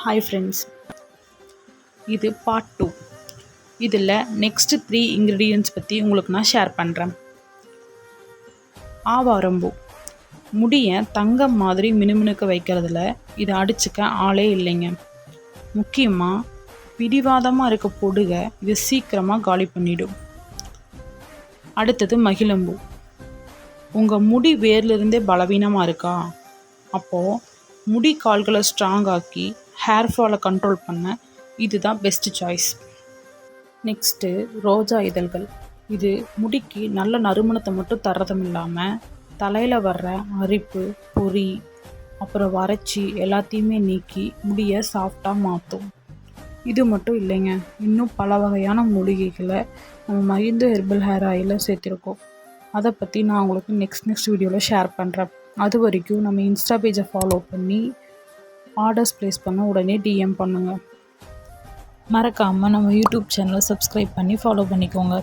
Hi friends, இது part 2. இதில் next 3 ingredients பற்றி உங்களுக்கு நான் ஷேர் பண்ணுறேன். ஆவாரம்பூ முடியை தங்கம் மாதிரி மினுமினுக்க வைக்கிறதுல இதை அடிச்சுக்க ஆளே இல்லைங்க. முக்கியமாக பிடிவாதமாக இருக்க பொடுகை இது சீக்கிரமாக காலி பண்ணிடும். அடுத்தது மகிழம்பூ. உங்கள் முடி வேர்லேருந்தே பலவீனமாக இருக்கா? அப்போது முடி கால்களை ஸ்ட்ராங் ஆக்கி ஹேர் ஃபாலை கண்ட்ரோல் பண்ண இதுதான் பெஸ்ட்டு சாய்ஸ். நெக்ஸ்ட்டு ரோஜா இதழ்கள். இது முடிக்கு நல்ல நறுமணத்தை மட்டும் தர்றதும் இல்லாமல் தலையில் வர்ற அரிப்பு, பொறி, அப்புறம் வறட்சி எல்லாத்தையுமே நீக்கி முடியை சாஃப்டாக மாற்றும். இது மட்டும் இல்லைங்க, இன்னும் பல வகையான மூலிகைகளை நம்ம மகிந்து ஹெர்பல் ஹேர் ஆயிலில் சேர்த்துருக்கோம். அதை பற்றி நான் உங்களுக்கு நெக்ஸ்ட் வீடியோவில் ஷேர் பண்ணுறேன். அது வரைக்கும் நம்ம இன்ஸ்டா பேஜை ஃபாலோ பண்ணி ஆர்டர்ஸ் ப்ளேஸ் பண்ண உடனே டிஎம் பண்ணுங்கள். மறக்காமல் நம்ம யூடியூப் சேனலை சப்ஸ்கிரைப் பண்ணி ஃபாலோ பண்ணிக்கோங்க.